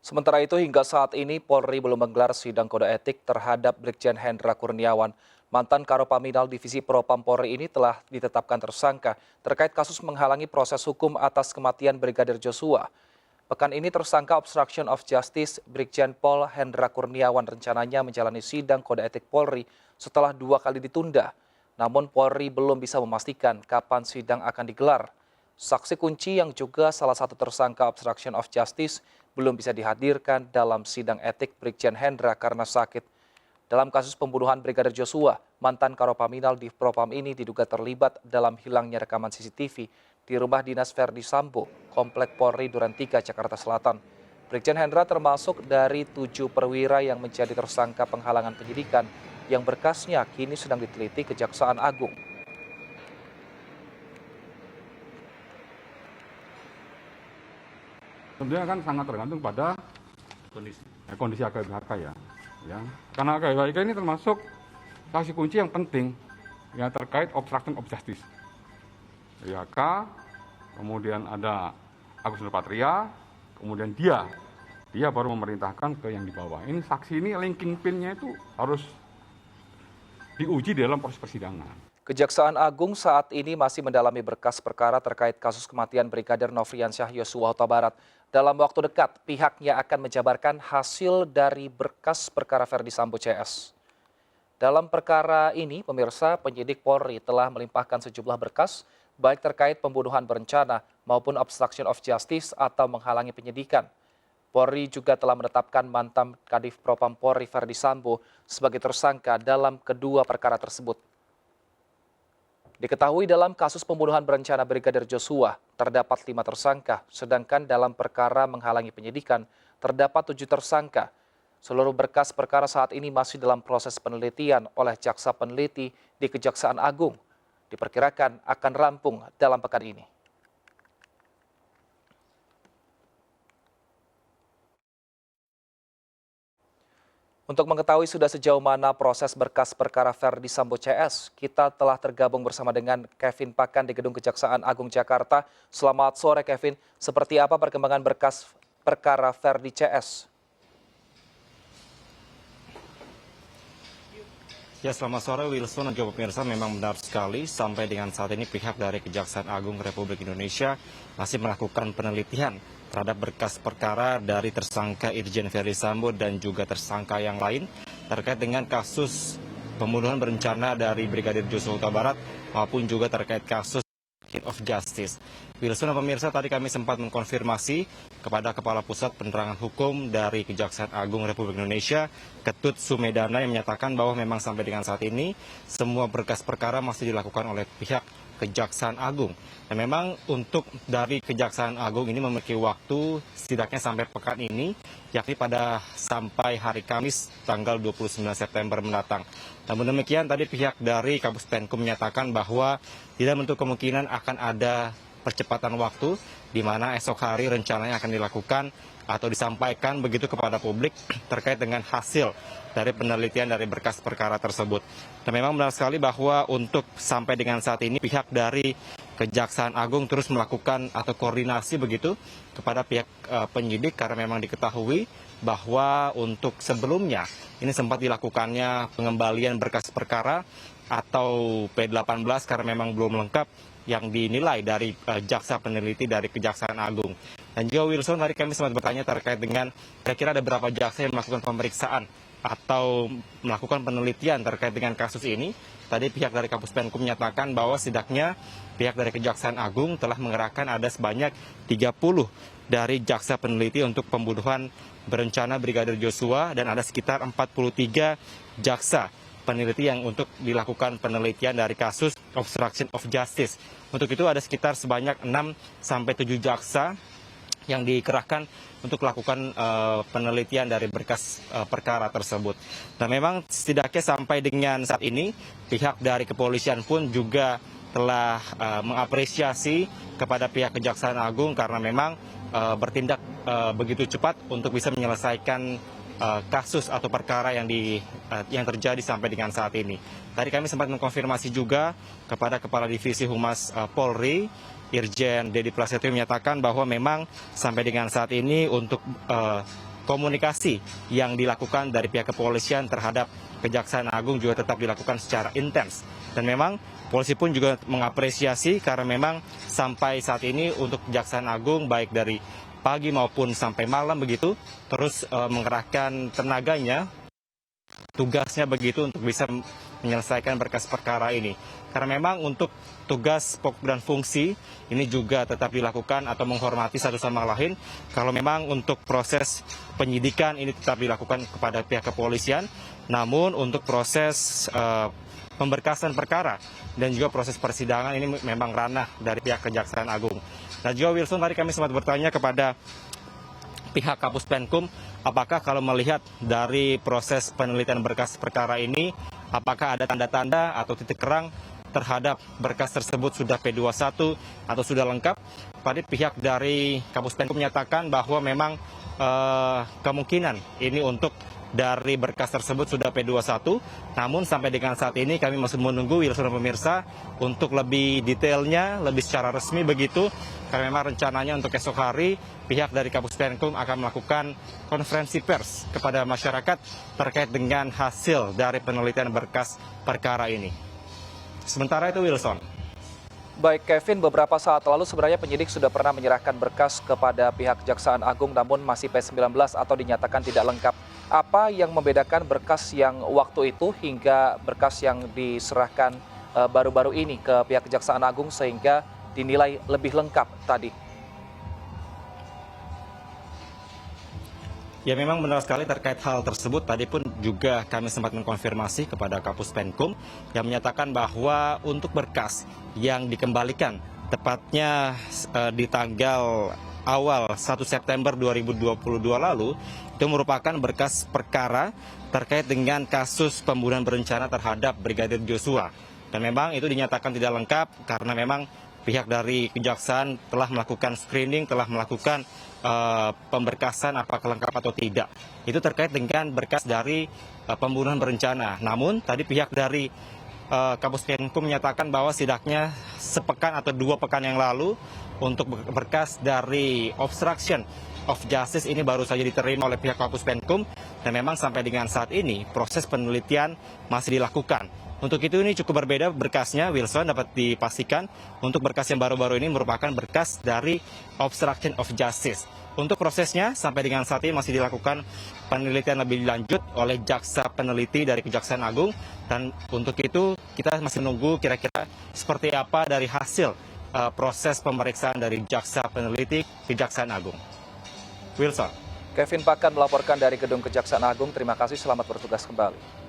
Sementara itu hingga saat ini Polri belum menggelar sidang kode etik terhadap Brigjen Hendra Kurniawan. Mantan Karopaminal Divisi Propam Polri ini telah ditetapkan tersangka terkait kasus menghalangi proses hukum atas kematian Brigadir Joshua. Pekan ini tersangka obstruction of justice Brigjen Pol Hendra Kurniawan rencananya menjalani sidang kode etik Polri setelah 2 kali ditunda. Namun Polri belum bisa memastikan kapan sidang akan digelar. Saksi kunci yang juga salah satu tersangka obstruction of justice belum bisa dihadirkan dalam sidang etik Brigjen Hendra karena sakit. Dalam kasus pembunuhan Brigadir Joshua, mantan Karopaminal di Propam ini diduga terlibat dalam hilangnya rekaman CCTV di rumah dinas Verdi Sambo, Komplek Polri Duren 3, Jakarta Selatan. Brigjen Hendra termasuk dari 7 perwira yang menjadi tersangka penghalangan penyidikan yang berkasnya kini sedang diteliti Kejaksaan Agung. Tentunya kan sangat tergantung pada kondisi AKBHK ya. Karena AKBHK ini termasuk saksi kunci yang penting yang terkait obstruction of justice. AKBHK, kemudian ada Agus Nurpatria, kemudian dia baru memerintahkan ke yang di bawah. Ini saksi ini linking pin-nya itu harus diuji di dalam proses persidangan. Kejaksaan Agung saat ini masih mendalami berkas perkara terkait kasus kematian Brigadir Nofriansyah Yosua Huta Barat. Dalam waktu dekat, pihaknya akan menjabarkan hasil dari berkas perkara Verdi Sambo CS. Dalam perkara ini, pemirsa, penyidik Polri telah melimpahkan sejumlah berkas, baik terkait pembunuhan berencana maupun obstruction of justice atau menghalangi penyidikan. Polri juga telah menetapkan mantan Kadif Propam Polri Verdi Sambo sebagai tersangka dalam kedua perkara tersebut. Diketahui dalam kasus pembunuhan berencana Brigadir Joshua, terdapat 5 tersangka, sedangkan dalam perkara menghalangi penyidikan, terdapat 7 tersangka. Seluruh berkas perkara saat ini masih dalam proses penelitian oleh jaksa peneliti di Kejaksaan Agung. Diperkirakan akan rampung dalam pekan ini. Untuk mengetahui sudah sejauh mana proses berkas perkara Verdi Sambo CS, kita telah tergabung bersama dengan Kevin Pakan di Gedung Kejaksaan Agung Jakarta. Selamat sore Kevin, seperti apa perkembangan berkas perkara Verdi CS? Ya, selamat sore Wilson dan juga pemirsa, memang benar sekali sampai dengan saat ini pihak dari Kejaksaan Agung Republik Indonesia masih melakukan penelitian terhadap berkas perkara dari tersangka Irjen Verdi Sambo dan juga tersangka yang lain terkait dengan kasus pembunuhan berencana dari Brigadir Joshua Huta Barat maupun juga terkait kasus of Justice. Wilson dan pemirsa, tadi kami sempat mengkonfirmasi kepada Kepala Pusat Penerangan Hukum dari Kejaksaan Agung Republik Indonesia, Ketut Sumedana, yang menyatakan bahwa memang sampai dengan saat ini semua berkas perkara masih dilakukan oleh pihak Kejaksaan Agung. Dan memang untuk dari Kejaksaan Agung ini memiliki waktu setidaknya sampai pekan ini, yakni pada sampai hari Kamis tanggal 29 September mendatang. Namun demikian, tadi pihak dari Kabus Penkum menyatakan bahwa tidak menutup kemungkinan akan ada percepatan waktu, di mana esok hari rencananya akan dilakukan atau disampaikan begitu kepada publik terkait dengan hasil dari penelitian dari berkas perkara tersebut. Dan memang benar sekali bahwa untuk sampai dengan saat ini pihak dari Kejaksaan Agung terus melakukan atau koordinasi begitu kepada pihak penyidik, karena memang diketahui bahwa untuk sebelumnya ini sempat dilakukannya pengembalian berkas perkara atau P18 karena memang belum lengkap yang dinilai dari jaksa peneliti dari Kejaksaan Agung. Dan juga Wilson, tadi kami sempat bertanya terkait dengan kira-kira ada berapa jaksa yang melakukan pemeriksaan atau melakukan penelitian terkait dengan kasus ini. Tadi pihak dari Kabus Penkum menyatakan bahwa setidaknya pihak dari Kejaksaan Agung telah mengerahkan ada sebanyak 30 dari jaksa peneliti untuk pembunuhan berencana Brigadir Joshua dan ada sekitar 43 jaksa peneliti yang untuk dilakukan penelitian dari kasus obstruction of justice. Untuk itu ada sekitar sebanyak 6-7 jaksa yang dikerahkan untuk melakukan penelitian dari berkas perkara tersebut. Dan memang setidaknya sampai dengan saat ini pihak dari kepolisian pun juga telah mengapresiasi kepada pihak Kejaksaan Agung karena memang bertindak begitu cepat untuk bisa menyelesaikan kasus atau perkara yang terjadi sampai dengan saat ini. Tadi kami sempat mengkonfirmasi juga kepada Kepala Divisi Humas Polri, Irjen Dedi Prasetyo, menyatakan bahwa memang sampai dengan saat ini untuk komunikasi yang dilakukan dari pihak kepolisian terhadap Kejaksaan Agung juga tetap dilakukan secara intens. Dan memang polisi pun juga mengapresiasi karena memang sampai saat ini untuk Kejaksaan Agung baik dari pagi maupun sampai malam begitu terus mengerahkan tenaganya, tugasnya begitu untuk bisa menyelesaikan berkas perkara ini. Karena memang untuk tugas pokok dan fungsi ini juga tetap dilakukan atau menghormati satu sama lain. Kalau memang untuk proses penyidikan ini tetap dilakukan kepada pihak kepolisian, namun untuk proses pemberkasan perkara dan juga proses persidangan ini memang ranah dari pihak Kejaksaan Agung. Nah juga Wilson, tadi kami sempat bertanya kepada pihak Kapus Penkum, apakah kalau melihat dari proses penelitian berkas perkara ini, apakah ada tanda-tanda atau titik terang terhadap berkas tersebut sudah P21 atau sudah lengkap? Tadi pihak dari Kapus Penkum menyatakan bahwa memang kemungkinan ini untuk dari berkas tersebut sudah P21, namun sampai dengan saat ini kami masih menunggu Wilson dan pemirsa untuk lebih detailnya, lebih secara resmi begitu, karena memang rencananya untuk esok hari pihak dari Kapus Penkum akan melakukan konferensi pers kepada masyarakat terkait dengan hasil dari penelitian berkas perkara ini. Sementara itu Wilson. Baik Kevin, beberapa saat lalu sebenarnya penyidik sudah pernah menyerahkan berkas kepada pihak Kejaksaan Agung namun masih P19 atau dinyatakan tidak lengkap. Apa yang membedakan berkas yang waktu itu hingga berkas yang diserahkan baru-baru ini ke pihak Kejaksaan Agung sehingga dinilai lebih lengkap tadi? Ya memang benar sekali terkait hal tersebut. Tadi pun juga kami sempat mengkonfirmasi kepada Kapus Penkum yang menyatakan bahwa untuk berkas yang dikembalikan tepatnya di tanggal awal 1 September 2022 lalu itu merupakan berkas perkara terkait dengan kasus pembunuhan berencana terhadap Brigadir Joshua. Dan memang itu dinyatakan tidak lengkap karena memang pihak dari Kejaksaan telah melakukan screening, telah melakukan pemberkasan apakah lengkap atau tidak. Itu terkait dengan berkas dari pembunuhan berencana. Namun tadi pihak dari Kapus Penkum menyatakan bahwa setidaknya sepekan atau 2 pekan yang lalu untuk berkas dari obstruction of justice ini baru saja diterima oleh pihak Kapus Penkum dan memang sampai dengan saat ini proses penelitian masih dilakukan. Untuk itu ini cukup berbeda berkasnya, Wilson, dapat dipastikan untuk berkas yang baru-baru ini merupakan berkas dari obstruction of justice. Untuk prosesnya sampai dengan saat ini masih dilakukan penelitian lebih lanjut oleh jaksa peneliti dari Kejaksaan Agung dan untuk itu kita masih menunggu kira-kira seperti apa dari hasil proses pemeriksaan dari jaksa peneliti Kejaksaan Agung. Wilson. Kevin Pakan melaporkan dari Gedung Kejaksaan Agung. Terima kasih, selamat bertugas kembali.